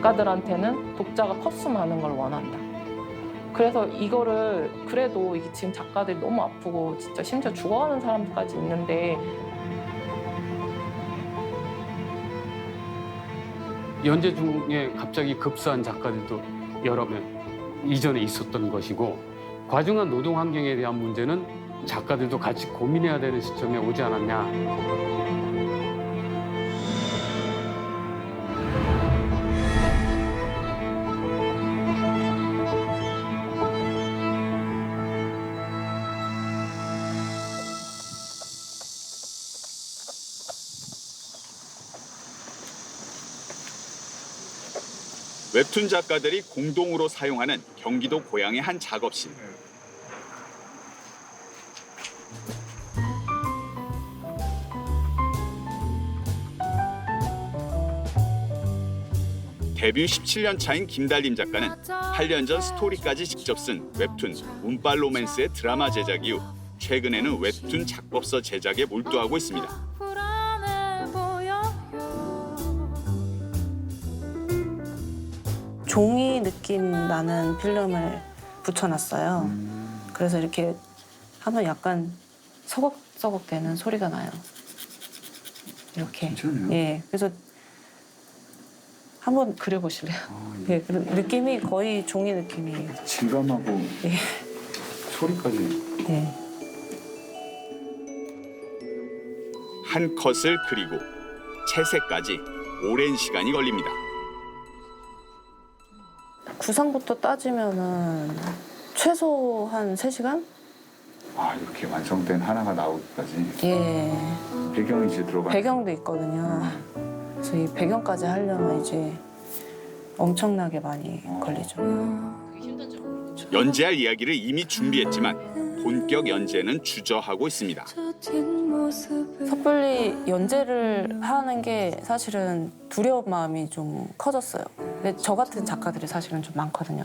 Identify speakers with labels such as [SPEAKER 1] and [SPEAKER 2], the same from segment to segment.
[SPEAKER 1] 작가들한테는 독자가 컸으면 하는 걸 원한다. 그래서 이거를 그래도 이게 지금 작가들이 너무 아프고 진짜 심지어 죽어가는 사람들까지 있는데
[SPEAKER 2] 연재 중에 갑자기 급사한 작가들도 여러 명 이전에 있었던 것이고 과중한 노동 환경에 대한 문제는 작가들도 같이 고민해야 되는 시점에 오지 않았냐.
[SPEAKER 3] 웹툰 작가들이 공동으로 사용하는 경기도 고양의 한 작업실. 데뷔 17년 차인 김달림 작가는 8년 전 스토리까지 직접 쓴 웹툰 운빨 로맨스의 드라마 제작 이후 최근에는 웹툰 작법서 제작에 몰두하고 있습니다.
[SPEAKER 4] 종이 느낌 나는 필름을 붙여놨어요. 그래서 이렇게 하면 약간 서걱서걱 되는 소리가 나요. 이렇게.
[SPEAKER 5] 괜찮아요.
[SPEAKER 4] 예, 그래서 한번 그려보실래요? 예, 느낌이 거의 종이 느낌이에요.
[SPEAKER 5] 질감하고
[SPEAKER 4] 예.
[SPEAKER 5] 소리까지.
[SPEAKER 4] 예.
[SPEAKER 3] 한 컷을 그리고 채색까지 오랜 시간이 걸립니다.
[SPEAKER 4] 구상부터 따지면은 최소 한 3시간?
[SPEAKER 5] 아, 이렇게 완성된 하나가 나오기까지.
[SPEAKER 4] 예.
[SPEAKER 5] 배경이 이제 들어가.
[SPEAKER 4] 배경도 있거든요. 그래서 이 배경까지 하려면 이제 엄청나게 많이 걸리죠.
[SPEAKER 3] 연재할 이야기를 이미 준비했지만 본격 연재는 주저하고 있습니다.
[SPEAKER 4] 섣불리 연재를 하는 게 사실은 두려운 마음이 좀 커졌어요. 근데 저 같은 작가들이 사실은 좀 많거든요.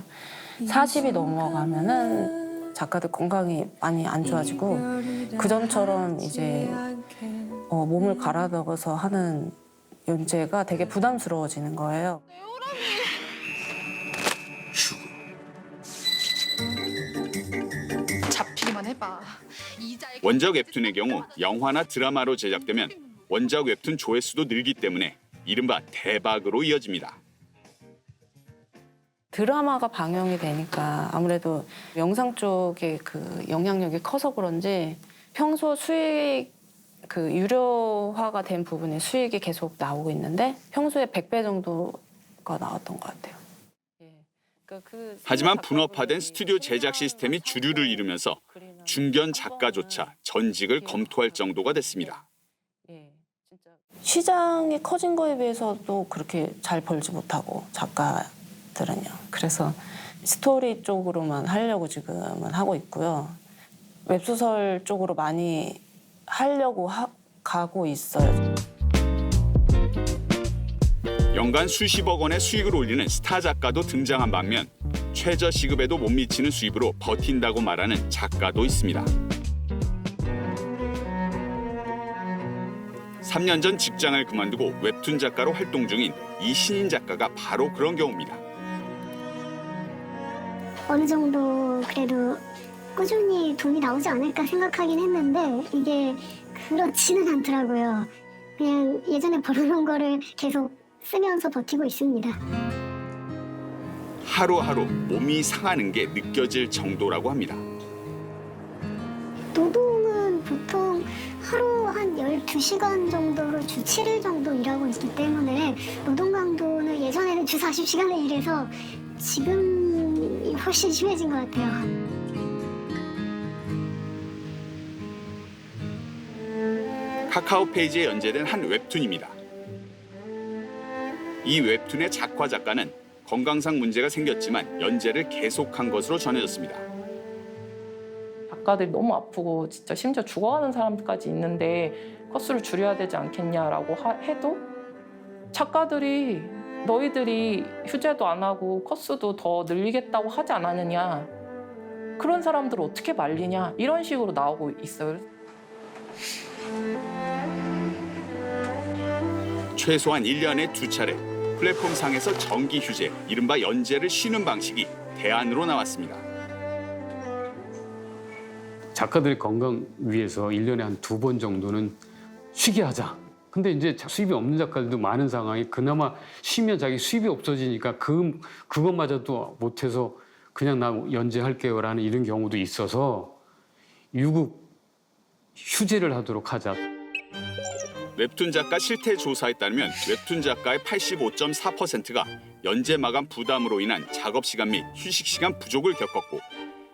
[SPEAKER 4] 40이 넘어가면은 작가들 건강이 많이 안 좋아지고 그전처럼 이제 몸을 갈아 넣어서 하는 연재가 되게 부담스러워지는 거예요.
[SPEAKER 6] 잡히기만 해봐.
[SPEAKER 3] 원작 웹툰의 경우 영화나 드라마로 제작되면 원작 웹툰 조회수도 늘기 때문에 이른바 대박으로 이어집니다.
[SPEAKER 4] 드라마가 방영이 되니까 아무래도 영상 쪽에 그 영향력이 커서 그런지 평소 수익 그 유료화가 된 부분에 수익이 계속 나오고 있는데 평소에 100배 정도가 나왔던 것 같아요.
[SPEAKER 3] 하지만 분업화된 스튜디오 제작 시스템이 주류를 이루면서 중견 작가조차 전직을 검토할 정도가 됐습니다.
[SPEAKER 4] 시장이 커진 거에 비해서도 그렇게 잘 벌지 못하고 작가들은요. 그래서 스토리 쪽으로만 하려고 지금은 하고 있고요. 웹소설 쪽으로 많이 하려고 가고 있어요.
[SPEAKER 3] 연간 수십억 원의 수익을 올리는 스타 작가도 등장한 반면 최저 시급에도 못 미치는 수입으로 버틴다고 말하는 작가도 있습니다. 3년 전 직장을 그만두고 웹툰 작가로 활동 중인 이신인 작가가 바로 그런 경우입니다.
[SPEAKER 7] 어느 정도 그래도 꾸준히 돈이 나오지 않을까 생각하긴 했는데 이게 그렇지는 않더라고요. 그냥 예전에 벌어놓은 거를 계속 쓰면서 버티고 있습니다.
[SPEAKER 3] 하루하루 몸이 상하는 게 느껴질 정도라고 합니다.
[SPEAKER 7] 노동은 보통 하루 한 12시간 정도로 주 7일 정도 일하고 있기 때문에 노동 강도는 예전에는 주 40시간을 일해서 지금이 훨씬 심해진 것 같아요.
[SPEAKER 3] 카카오 페이지에 연재된 한 웹툰입니다. 이 웹툰의 작화 작가는 건강상 문제가 생겼지만 연재를 계속한 것으로 전해졌습니다.
[SPEAKER 1] 작가들이 너무 아프고 진짜 심지어 죽어가는 사람들까지 있는데 컷수를 줄여야 되지 않겠냐라고 해도 작가들이 너희들이 휴재도 안 하고 컷수도 더 늘리겠다고 하지 않았느냐, 그런 사람들을 어떻게 말리냐, 이런 식으로 나오고 있어요.
[SPEAKER 3] 최소한 1년에 2차례 플랫폼상에서 정기 휴재, 이른바 연재를 쉬는 방식이 대안으로 나왔습니다.
[SPEAKER 2] 작가들의 건강 위해서 1년에 한 2번 정도는 쉬게 하자. 근데 이제 수입이 없는 작가들도 많은 상황이 그나마 쉬면 자기 수입이 없어지니까 그것마저도 못해서 그냥 나 연재할게요라는 이런 경우도 있어서 유급 휴재를 하도록 하자.
[SPEAKER 3] 웹툰 작가 실태 조사에 따르면 웹툰 작가의 85.4%가 연재 마감 부담으로 인한 작업 시간 및 휴식 시간 부족을 겪었고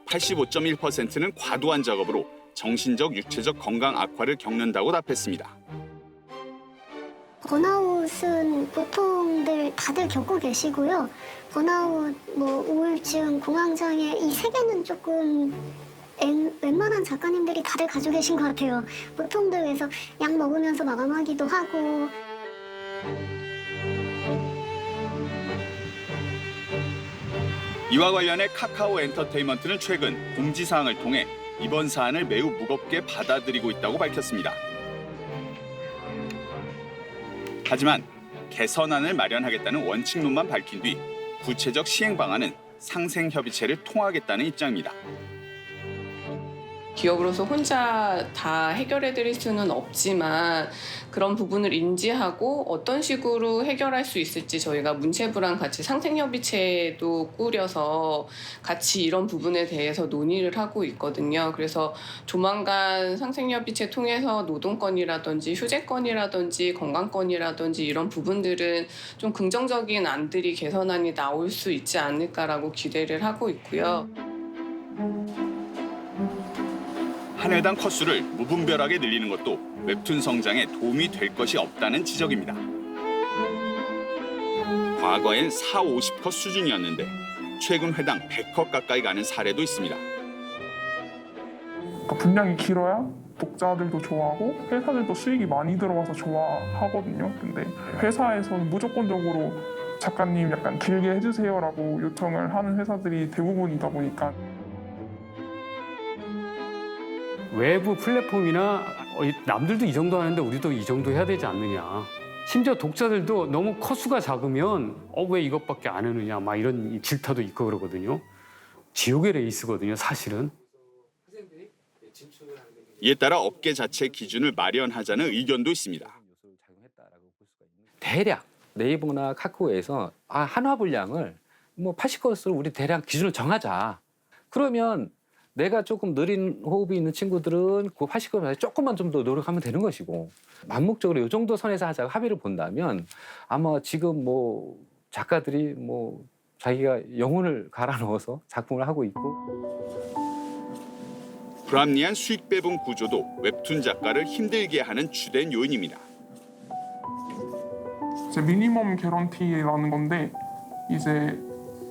[SPEAKER 3] 85.1%는 과도한 작업으로 정신적, 육체적 건강 악화를 겪는다고 답했습니다.
[SPEAKER 7] 번아웃은 보통들 다들 겪고 계시고요. 번아웃, 우울증, 공황장애 이 세 개는 조금 웬만한 작가님들이 다들 가지고 계신 것 같아요. 보통들 그래서 약 먹으면서 마감하기도 하고.
[SPEAKER 3] 이와 관련해 카카오 엔터테인먼트는 최근 공지사항을 통해 이번 사안을 매우 무겁게 받아들이고 있다고 밝혔습니다. 하지만 개선안을 마련하겠다는 원칙론만 밝힌 뒤 구체적 시행 방안은 상생협의체를 통하겠다는 입장입니다.
[SPEAKER 6] 기업으로서 혼자 다 해결해드릴 수는 없지만 그런 부분을 인지하고 어떤 식으로 해결할 수 있을지 저희가 문체부랑 같이 상생협의체도 꾸려서 같이 이런 부분에 대해서 논의를 하고 있거든요. 그래서 조만간 상생협의체 통해서 노동권이라든지 휴재권이라든지 건강권이라든지 이런 부분들은 좀 긍정적인 안들이 개선안이 나올 수 있지 않을까라고 기대를 하고 있고요.
[SPEAKER 3] 한 회당 컷수를 무분별하게 늘리는 것도 웹툰 성장에 도움이 될 것이 없다는 지적입니다. 과거엔 4, 50컷 수준이었는데 최근 회당 100컷 가까이 가는 사례도 있습니다.
[SPEAKER 8] 그러니까 분량이 길어야 독자들도 좋아하고 회사들도 수익이 많이 들어와서 좋아하거든요. 근데 회사에서는 무조건적으로 작가님 약간 길게 해주세요라고 요청을 하는 회사들이 대부분이다 보니까
[SPEAKER 2] 외부 플랫폼이나 남들도 이 정도 하는데 우리도 이 정도 해야 되지 않느냐. 심지어 독자들도 너무 컷수가 작으면 왜 이것밖에 안 하느냐 막 이런 질타도 있고 그러거든요. 지옥의 레이스거든요, 사실은.
[SPEAKER 3] 이에 따라 업계 자체 기준을 마련하자는 의견도 있습니다.
[SPEAKER 9] 대략 네이버나 카카오에서 한화 분량을 80컷으로 우리 대략 기준을 정하자. 그러면 내가 조금 느린 호흡이 있는 친구들은 그 80컷 조금만 좀 더 노력하면 되는 것이고 만목적으로 이 정도 선에서 하자고 합의를 본다면 아마 지금 작가들이 자기가 영혼을 갈아 넣어서 작품을 하고 있고
[SPEAKER 3] 불합리한 수익 배분 구조도 웹툰 작가를 힘들게 하는 주된 요인입니다.
[SPEAKER 8] 이제 미니멈 개런티라는 건데 이제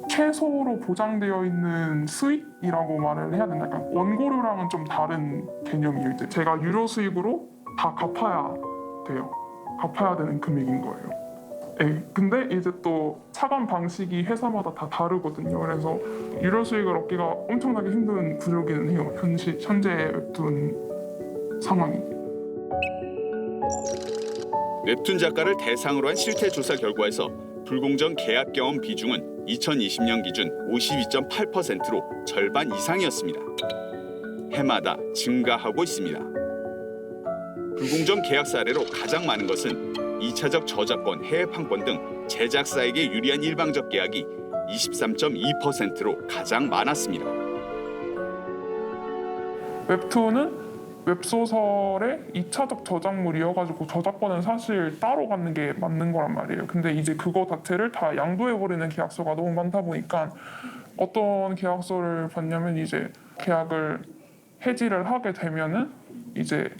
[SPEAKER 8] 최소로 보장되어 있는 수익이라고 말을 해야 되나? 약간 원고료랑은 좀 다른 개념이에요. 이제 제가 유료 수익으로 다 갚아야 돼요. 갚아야 되는 금액인 거예요. 네, 근데 이제 또 차감 방식이 회사마다 다 다르거든요. 그래서 유료 수익을 얻기가 엄청나게 힘든 구조기는 해요. 현재 웹툰 상황이.
[SPEAKER 3] 웹툰 작가를 대상으로 한 실태 조사 결과에서 불공정 계약 경험 비중은 2020년 기준 52.8%로 절반 이상이었습니다. 해마다 증가하고 있습니다. 불공정 계약 사례로 가장 많은 것은 2차적 저작권, 해외 판권 등 제작사에게 유리한 일방적 계약이 23.2%로 가장 많았습니다.
[SPEAKER 8] 웹툰은 웹소설의 2차적 저작물이어가지고 저작권은 사실 따로 갖는 게 맞는 거란 말이에요. 근데 이제 그거 자체를 다 양도해버리는 계약서가 너무 많다 보니까 어떤 계약서를 봤냐면 이제 계약을 해지를 하게 되면은 이제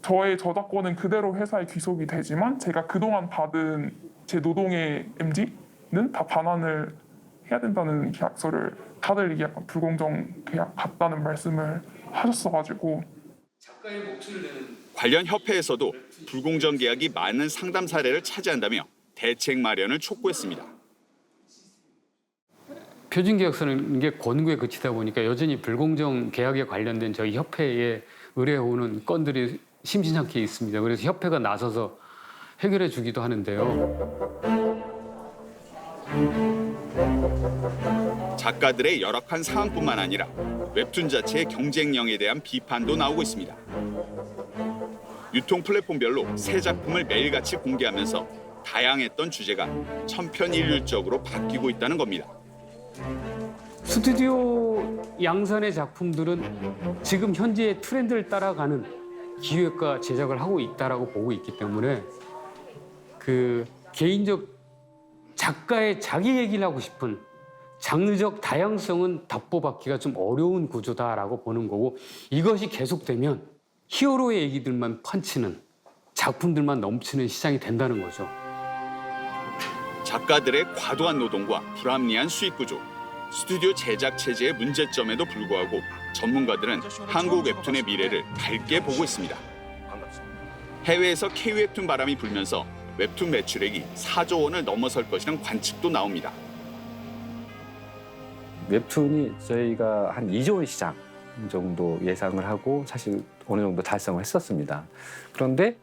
[SPEAKER 8] 저의 저작권은 그대로 회사에 귀속이 되지만 제가 그동안 받은 제 노동의 MG는 다 반환을 해야 된다는 계약서를 다들 이게 약간 불공정 계약 같다는 말씀을 하셨어가지고
[SPEAKER 3] 관련 협회에서도 불공정 계약이 많은 상담 사례를 차지한다며 대책 마련을 촉구했습니다.
[SPEAKER 2] 표준계약서는 이게 권고에 그치다 보니까 여전히 불공정 계약에 관련된 저희 협회에 의뢰해오는 건들이 심심찮게 있습니다. 그래서 협회가 나서서 해결해 주기도 하는데요.
[SPEAKER 3] 작가들의 열악한 상황뿐만 아니라 웹툰 자체의 경쟁력에 대한 비판도 나오고 있습니다. 유통 플랫폼별로 새 작품을 매일같이 공개하면서 다양했던 주제가 천편일률적으로 바뀌고 있다는 겁니다.
[SPEAKER 2] 스튜디오 양산의 작품들은 지금 현재의 트렌드를 따라가는 기획과 제작을 하고 있다라고 보고 있기 때문에 그 개인적 작가의 자기 얘기를 하고 싶은 장르적 다양성은 답보받기가 좀 어려운 구조다라고 보는 거고, 이것이 계속되면 히어로의 얘기들만 펀치는 작품들만 넘치는 시장이 된다는 거죠.
[SPEAKER 3] 작가들의 과도한 노동과 불합리한 수익 구조, 스튜디오 제작 체제의 문제점에도 불구하고 전문가들은 한국 웹툰의 미래를 밝게 보고 있습니다. 해외에서 K-웹툰 바람이 불면서 웹툰 매출액이 4조 원을 넘어설 것이라는 관측도 나옵니다.
[SPEAKER 9] 웹툰이 저희가 한 2조 원 시장 정도 예상을 하고 사실 어느 정도 달성을 했었습니다. 그런데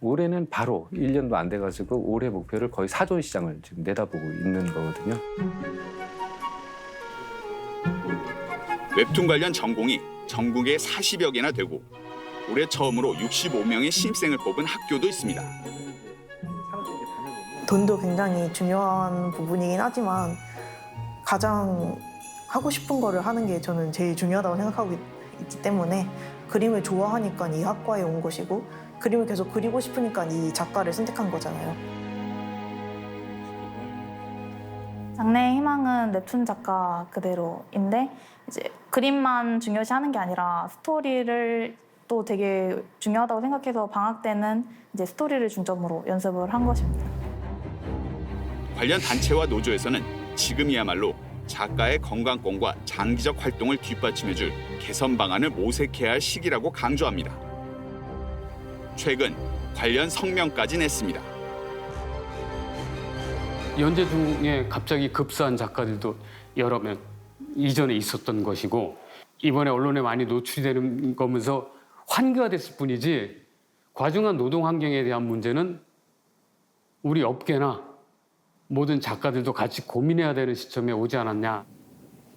[SPEAKER 9] 올해는 바로 1년도 안 돼가지고 올해 목표를 거의 4조 원 시장을 지금 내다보고 있는 거거든요.
[SPEAKER 3] 웹툰 관련 전공이 전국에 40여 개나 되고 올해 처음으로 65명의 신입생을 뽑은 학교도 있습니다.
[SPEAKER 10] 돈도 굉장히 중요한 부분이긴 하지만 가장 하고 싶은 거를 하는 게 저는 제일 중요하다고 생각하고 있기 때문에 그림을 좋아하니까 이 학과에 온 것이고 그림을 계속 그리고 싶으니까 이 작가를 선택한 거잖아요.
[SPEAKER 11] 장래의 희망은 웹툰 작가 그대로인데 이제 그림만 중요시하는 게 아니라 스토리를 또 되게 중요하다고 생각해서 방학 때는 이제 스토리를 중점으로 연습을 한 것입니다.
[SPEAKER 3] 관련 단체와 노조에서는 지금이야말로 작가의 건강권과 장기적 활동을 뒷받침해줄 개선 방안을 모색해야 할 시기라고 강조합니다. 최근 관련 성명까지 냈습니다.
[SPEAKER 2] 연재 중에 갑자기 급사한 작가들도 여러 명 이전에 있었던 것이고, 이번에 언론에 많이 노출이 되는 거면서 환기가 됐을 뿐이지 과중한 노동 환경에 대한 문제는 우리 업계나 모든 작가들도 같이 고민해야 되는 시점에 오지 않았냐.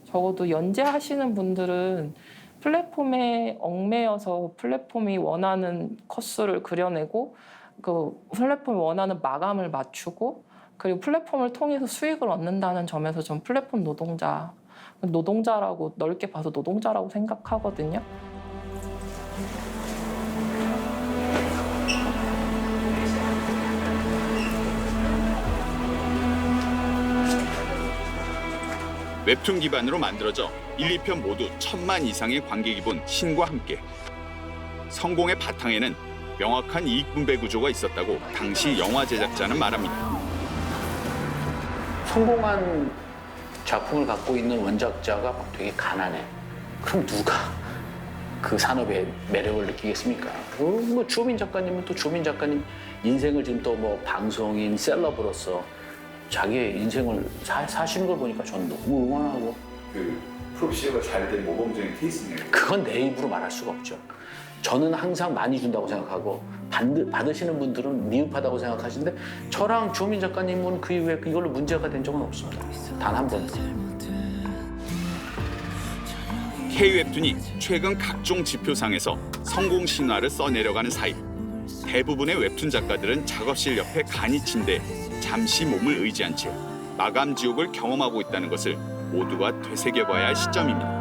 [SPEAKER 1] 적어도 연재하시는 분들은 플랫폼에 얽매여서 플랫폼이 원하는 컷수를 그려내고 그 플랫폼이 원하는 마감을 맞추고 그리고 플랫폼을 통해서 수익을 얻는다는 점에서 전 플랫폼 노동자라고 넓게 봐서 노동자라고 생각하거든요.
[SPEAKER 3] 웹툰 기반으로 만들어져 1, 2편 모두 1000만 이상의 관객이 본 신과 함께. 성공의 바탕에는 명확한 이익 분배 구조가 있었다고 당시 영화 제작자는 말합니다.
[SPEAKER 12] 성공한 작품을 갖고 있는 원작자가 막 되게 가난해. 그럼 누가 그 산업의 매력을 느끼겠습니까? 뭐 주호민 작가님은 또 주호민 작가님 인생을 지금 또 뭐 방송인 셀럽으로서 자기의 인생을 사시는 걸 보니까 저는 너무 응원하고.
[SPEAKER 5] 그 프로시저가 잘 된 모범적인 케이스네요.
[SPEAKER 12] 그건 내 입으로 말할 수가 없죠. 저는 항상 많이 준다고 생각하고 받으시는 분들은 미흡하다고 생각하시는데 저랑 주호민 작가님은 그 이후에 이걸로 문제가 된 적은 없습니다. 단 한 번도.
[SPEAKER 3] K-웹툰이 최근 각종 지표상에서 성공 신화를 써내려가는 사이 대부분의 웹툰 작가들은 작업실 옆에 간이 침대에 잠시 몸을 의지한 채 마감 지옥을 경험하고 있다는 것을 모두가 되새겨봐야 할 시점입니다.